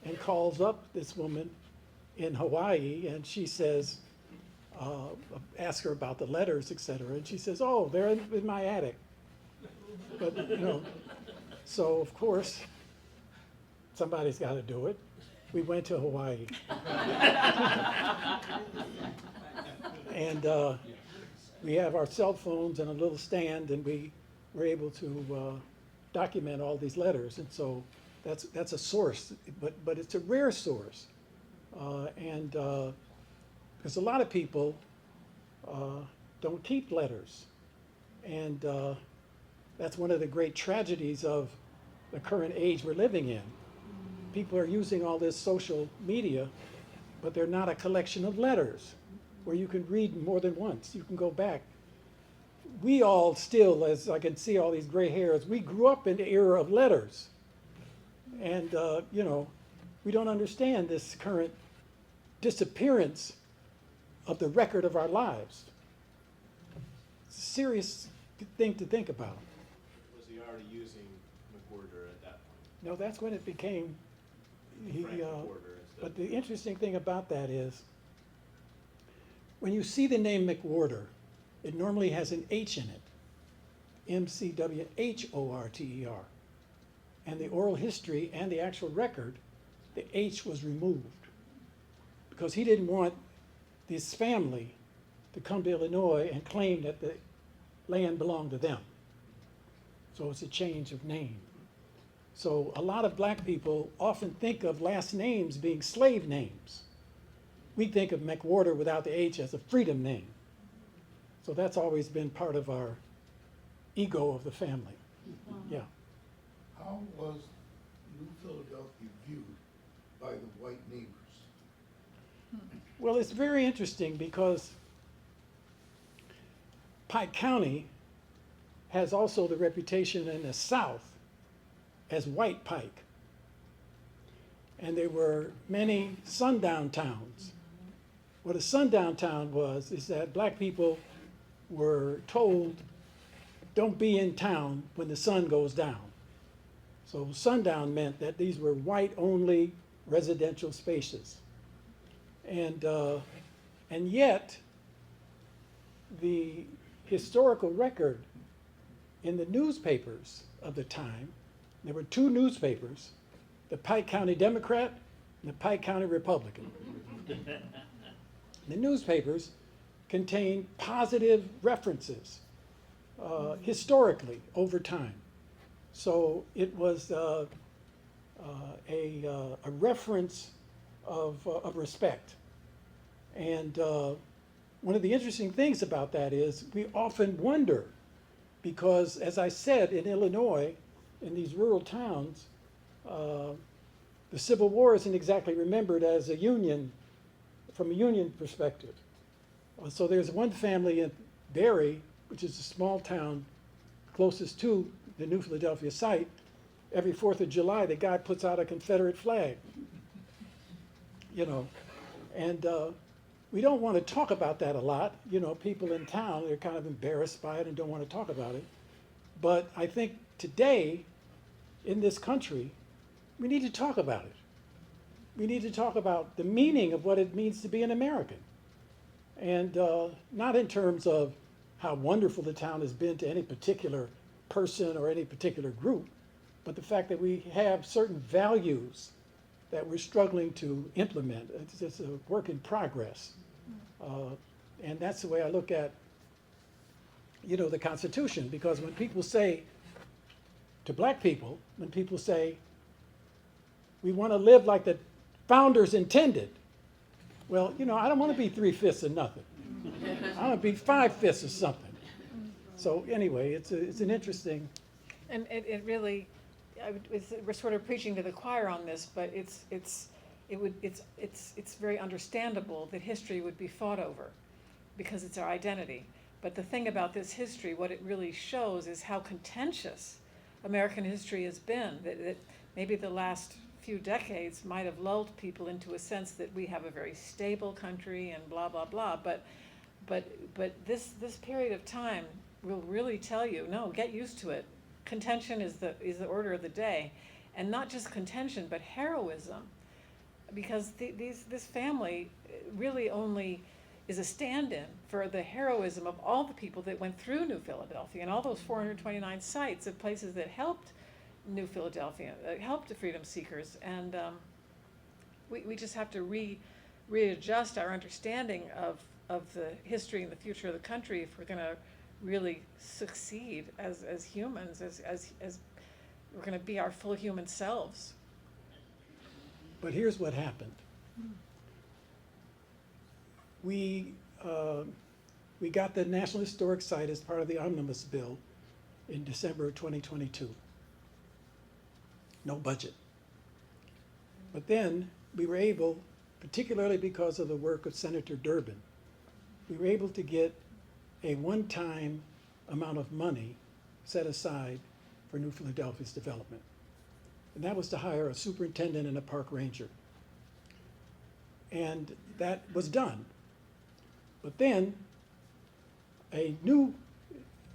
A: and calls up this woman in Hawaii, and she says, ask her about the letters, etc. And she says, "Oh, they're in my attic." But so of course, somebody's got to do it. We went to Hawaii, and we have our cell phones and a little stand, and we were able to document all these letters. And so that's a source, but it's a rare source, and because a lot of people don't keep letters, and that's one of the great tragedies of the current age we're living in. People are using all this social media, but they're not a collection of letters where you can read more than once. You can go back. We all still, as I can see all these gray hairs, we grew up in the era of letters. And, we don't understand this current disappearance of the record of our lives. It's a serious thing to think about.
G: Was he already using McWorter at that point?
A: No, that's when it became,
G: Frank McWorter instead.
A: but the interesting thing about that is, when you see the name McWorter, it normally has an H in it, McWhorter. And the oral history and the actual record, the H was removed because he didn't want this family to come to Illinois and claim that the land belonged to them. So it's a change of name. So a lot of black people often think of last names being slave names. We think of McWorter without the H as a freedom name. So that's always been part of our ego of the family. Yeah.
J: How was New Philadelphia viewed by the white neighbors?
A: Well, it's very interesting because Pike County has also the reputation in the South as White Pike. And there were many sundown towns. What a sundown town was is that black people were told, don't be in town when the sun goes down. So sundown meant that these were white-only residential spaces. And yet, the historical record in the newspapers of the time, there were two newspapers, the Pike County Democrat and the Pike County Republican. The newspapers contained positive references historically over time. So it was a reference of respect. And one of the interesting things about that is we often wonder, because as I said, in Illinois, in these rural towns, the Civil War isn't exactly remembered as a Union, from a Union perspective. So there's one family in Barry, which is a small town closest to the New Philadelphia site. Every 4th of July, the guy puts out a Confederate flag, and we don't want to talk about that a lot. People in town, they're kind of embarrassed by it and don't want to talk about it. But I think today, in this country, we need to talk about it. We need to talk about the meaning of what it means to be an American. And not in terms of how wonderful the town has been to any particular person or any particular group, but the fact that we have certain values that we're struggling to implement. It's just a work in progress. And that's the way I look at, the Constitution, because when people say, to black people, when people say, we want to live like the founders intended, well, I don't want to be 3/5 of nothing. I want to be 5/5 of something. So anyway, it's an interesting.
B: And it really, we're sort of preaching to the choir on this, but it's very understandable that history would be fought over because it's our identity. But the thing about this history, what it really shows is how contentious American history has been, that maybe the last few decades might have lulled people into a sense that we have a very stable country and blah, blah, blah. But this period of time will really tell you, no, get used to it. Contention is the order of the day. And not just contention, but heroism. Because this family really only is a stand-in for the heroism of all the people that went through New Philadelphia and all those 429 sites of places that helped New Philadelphia, helped the freedom seekers. And we just have to readjust our understanding of the history and the future of the country if we're going to really succeed as humans, as we're going to be our full human selves.
A: But here's what happened. We got the National Historic Site as part of the Omnibus Bill in December of 2022. No budget. But then we were able, particularly because of the work of Senator Durbin, we were able to get a one-time amount of money set aside for New Philadelphia's development. And that was to hire a superintendent and a park ranger. And that was done. But then a new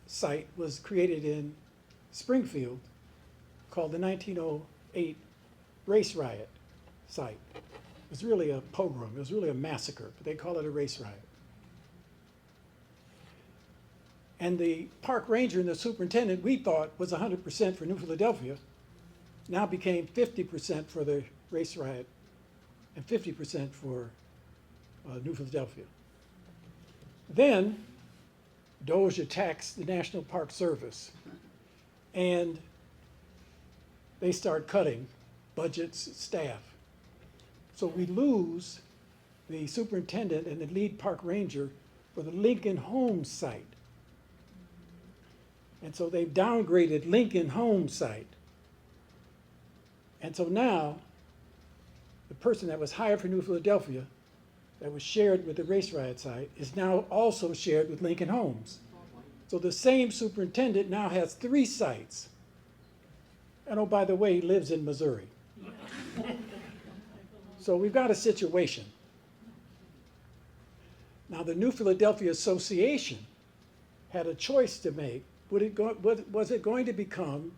A: site was created in Springfield called the 1908 Race Riot site. It was really a pogrom, it was really a massacre, but they call it a race riot. And the park ranger and the superintendent we thought was 100% for New Philadelphia, now became 50% for the race riot and 50% for New Philadelphia. Then Doge attacks the National Park Service and they start cutting budgets, staff. So we lose the superintendent and the lead park ranger for the Lincoln Homes site. And so they've downgraded Lincoln Homes site. And so now, the person that was hired for New Philadelphia, that was shared with the race riot site, is now also shared with Lincoln Homes. So the same superintendent now has 3 sites. And oh, by the way, he lives in Missouri. So we've got a situation. Now the New Philadelphia Association had a choice to make. Was it going to become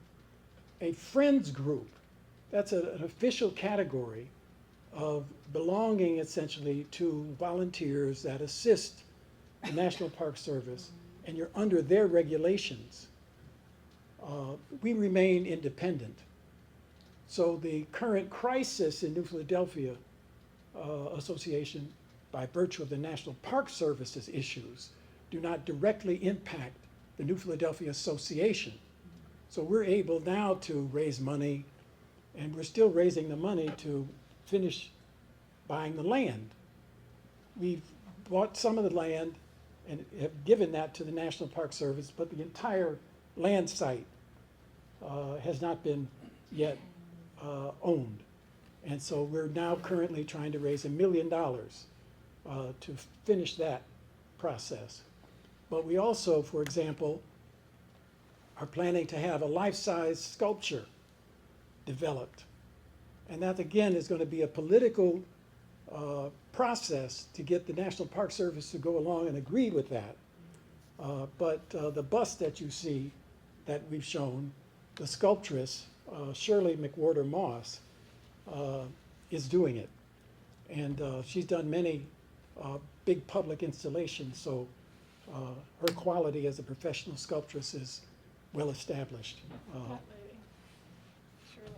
A: a friends group? That's an official category of belonging essentially to volunteers that assist the National Park Service, and you're under their regulations. We remain independent. So the current crisis in New Philadelphia Association, by virtue of the National Park Service's issues, do not directly impact the New Philadelphia Association. So we're able now to raise money, and we're still raising the money to finish buying the land. We've bought some of the land and have given that to the National Park Service, but the entire land site has not been yet owned. And so we're now currently trying to raise $1 million to finish that process. But we also, for example, are planning to have a life-size sculpture developed. And that, again, is going to be a political process to get the National Park Service to go along and agree with that. But the bust that you see that we've shown, the sculptress, Shirley McWorter Moss, is doing it. And she's done many big public installations, so her quality as a professional sculptress is well established.
B: That lady. Shirley.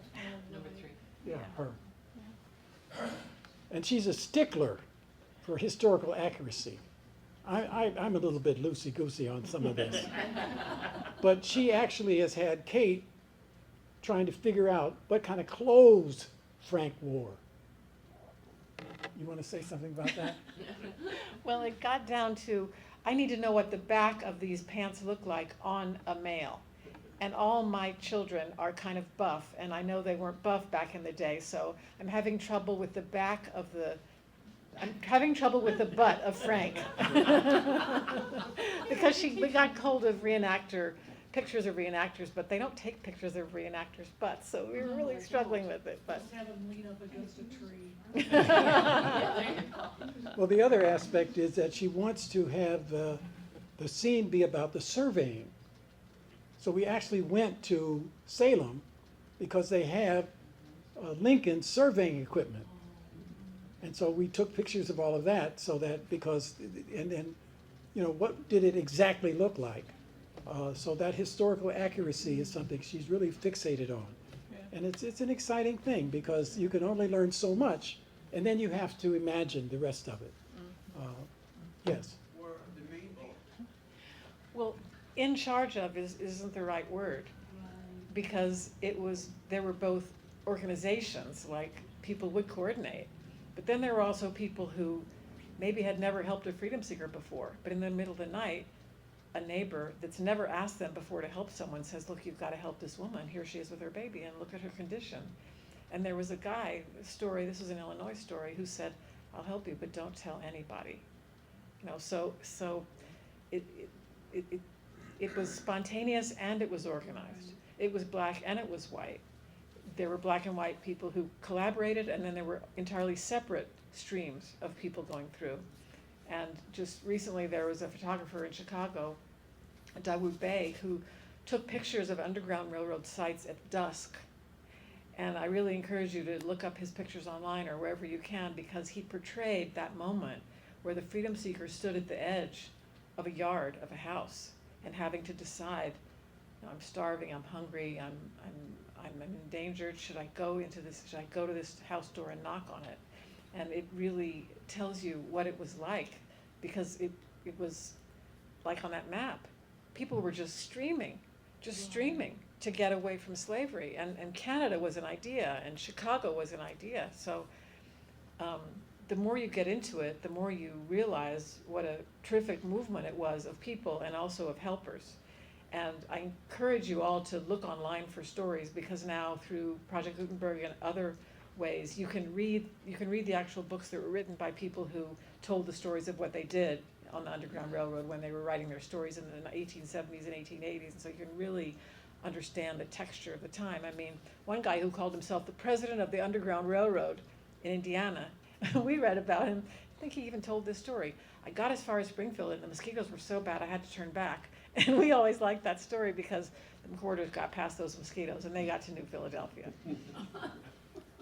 D: Number 3.
A: Yeah, her. And she's a stickler for historical accuracy. I'm a little bit loosey-goosey on some of this. But she actually has had Kate trying to figure out what kind of clothes Frank wore. You want to say something about that?
B: Well, it got down to, I need to know what the back of these pants look like on a male. And all my children are kind of buff, and I know they weren't buff back in the day, so I'm having trouble with the back of I'm having trouble with the butt of Frank. Because we got hold of pictures of reenactors, but they don't take pictures of reenactors' butts, so we were really struggling with it. But
C: Just have them lean up against a tree.
A: Well, the other aspect is that she wants to have the scene be about the surveying. So we actually went to Salem because they have Lincoln surveying equipment. And so we took pictures of all of that so that because, and then, you know, what did it exactly look like? So that historical accuracy is something she's really fixated on. And it's an exciting thing because you can only learn so much and then you have to imagine the rest of it. Yes.
I: Were the main people,
B: Well, in charge of isn't the right word, because there were both organizations, like people would coordinate, but then there were also people who maybe had never helped a freedom seeker before, but in the middle of the night, a neighbor that's never asked them before to help someone says, look, you've got to help this woman, here she is with her baby, and look at her condition. And there was a guy, this was an Illinois story, who said, I'll help you, but don't tell anybody. You know, so it was spontaneous and it was organized. It was black and it was white. There were black and white people who collaborated, and then there were entirely separate streams of people going through. And just recently there was a photographer in Chicago, Dawood Bey, who took pictures of Underground Railroad sites at dusk. And I really encourage you to look up his pictures online or wherever you can, because he portrayed that moment where the freedom seekers stood at the edge of a yard of a house and having to decide, you know, I'm starving, I'm hungry, I'm endangered, should I go to this house door and knock on it? And it really tells you what it was like, because it was like on that map. People were just streaming to get away from slavery. And Canada was an idea, and Chicago was an idea. So the more you get into it, the more you realize what a terrific movement it was of people and also of helpers. And I encourage you all to look online for stories, because now through Project Gutenberg and other ways, you can read the actual books that were written by people who told the stories of what they did on the Underground Railroad when they were writing their stories in the 1870s and 1880s. And so you can really understand the texture of the time. I mean, one guy who called himself the president of the Underground Railroad in Indiana, we read about him. I think he even told this story. I got as far as Springfield and the mosquitoes were so bad I had to turn back. And we always liked that story because the McWorters got past those mosquitoes and they got to New Philadelphia.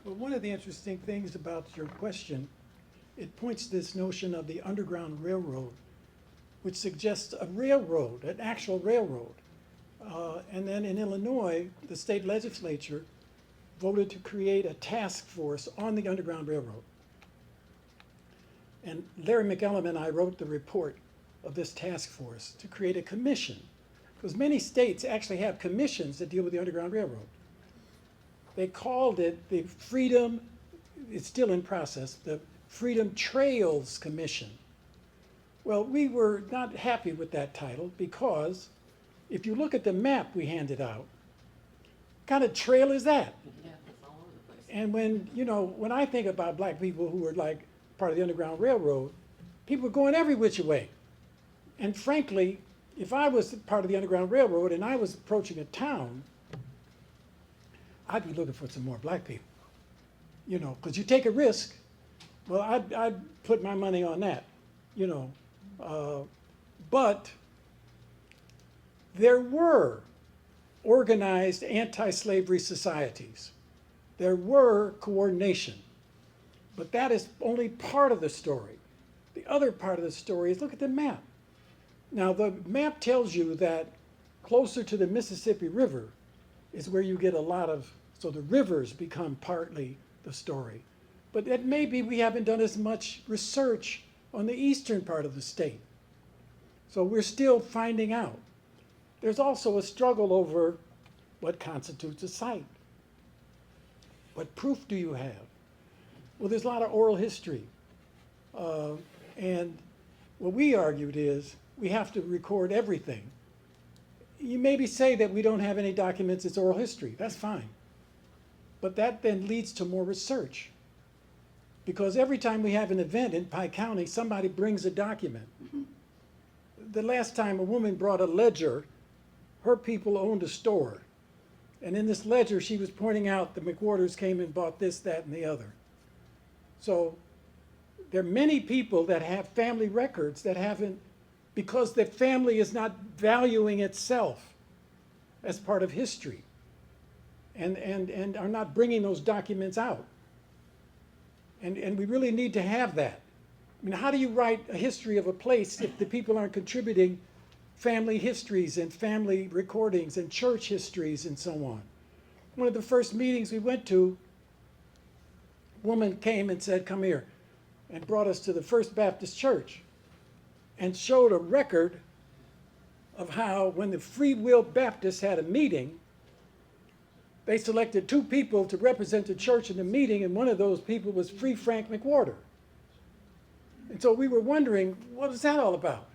A: Well, one of the interesting things about your question, it points to this notion of the Underground Railroad, which suggests a railroad, an actual railroad. And then in Illinois, the state legislature voted to create a task force on the Underground Railroad. And Larry McElham and I wrote the report of this task force to create a commission, because many states actually have commissions that deal with the Underground Railroad. They called it the Freedom, it's still in process, the Freedom Trails Commission. Well, we were not happy with that title, because if you look at the map we handed out, what kind of trail is that?
D: Yeah, it's all over the place.
A: And when I think about black people who were like part of the Underground Railroad, people were going every which way. And frankly, if I was part of the Underground Railroad and I was approaching a town, I'd be looking for some more black people, because you take a risk. Well, I'd put my money on that, but there were organized anti-slavery societies. There were coordination, but that is only part of the story. The other part of the story is look at the map. Now, the map tells you that closer to the Mississippi River is where you get a lot of, so the rivers become partly the story. But that maybe we haven't done as much research on the eastern part of the state. So we're still finding out. There's also a struggle over what constitutes a site. What proof do you have? Well, there's a lot of oral history. And what we argued is we have to record everything. You maybe say that we don't have any documents, it's oral history. That's fine. But that then leads to more research. Because every time we have an event in Pike County, somebody brings a document. The last time a woman brought a ledger, her people owned a store. And in this ledger, she was pointing out the McWorters came and bought this, that, and the other. So there are many people that have family records that haven't, because the family is not valuing itself as part of history and are not bringing those documents out. And we really need to have that. I mean, how do you write a history of a place if the people aren't contributing family histories and family recordings and church histories and so on? One of the first meetings we went to, a woman came and said, "Come here," and brought us to the First Baptist Church and showed a record of how when the Free Will Baptists had a meeting, they selected 2 people to represent the church in the meeting, and one of those people was Free Frank McWorter. And so we were wondering, what is that all about?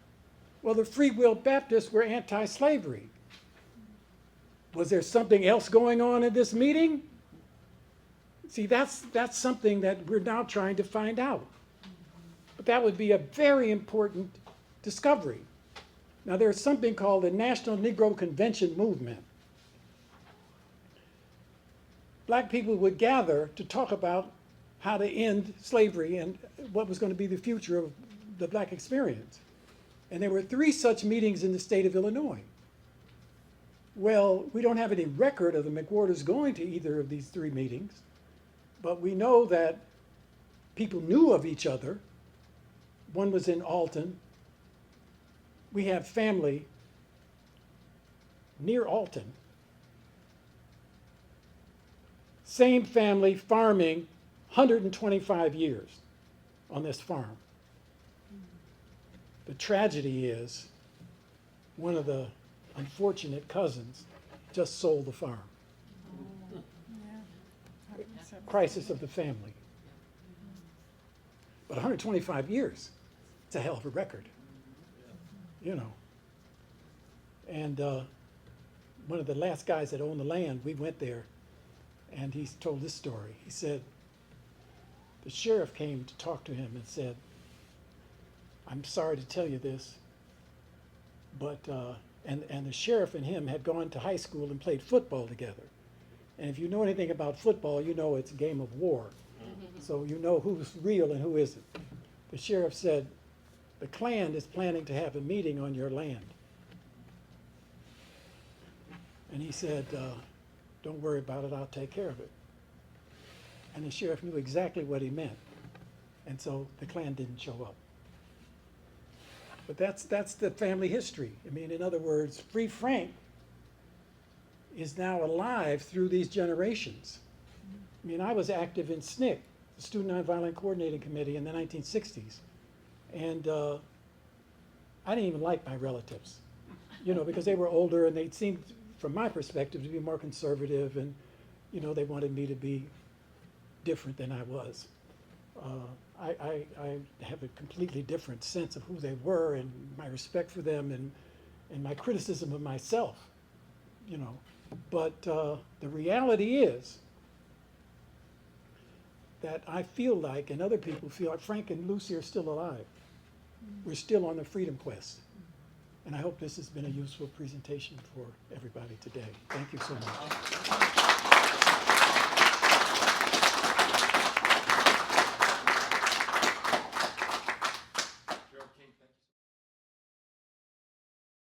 A: Well, the Free Will Baptists were anti-slavery. Was there something else going on in this meeting? See, that's something that we're now trying to find out. But that would be a very important discovery. Now, there's something called the National Negro Convention movement. Black people would gather to talk about how to end slavery and what was going to be the future of the black experience. And there were 3 such meetings in the state of Illinois. Well, we don't have any record of the McWorters going to either of these 3 meetings, but we know that people knew of each other. One was in Alton. We have family near Alton. Same family farming 125 years on this farm. The tragedy is one of the unfortunate cousins just sold the farm. Crisis of the family. But 125 years, it's a hell of a record, you know. And one of the last guys that owned the land, we went there, and he told this story. He said, the sheriff came to talk to him and said, "I'm sorry to tell you this, but," and the sheriff and him had gone to high school and played football together. And if you know anything about football, you know it's a game of war. So you know who's real and who isn't. The sheriff said, "The Klan is planning to have a meeting on your land." And he said, "Don't worry about it, I'll take care of it." And the sheriff knew exactly what he meant. And so the Klan didn't show up. But that's the family history. I mean, in other words, Free Frank is now alive through these generations. I mean, I was active in SNCC, the Student Nonviolent Coordinating Committee, in the 1960s. And I didn't even like my relatives, you know, because they were older and they seemed, from my perspective, to be more conservative, and, you know, they wanted me to be different than I was. I have a completely different sense of who they were and my respect for them and my criticism of myself, you know. But the reality is that I feel like, and other people feel like, Frank and Lucy are still alive. We're still on the freedom quest. And I hope this has been a useful presentation for everybody today. Thank you so much.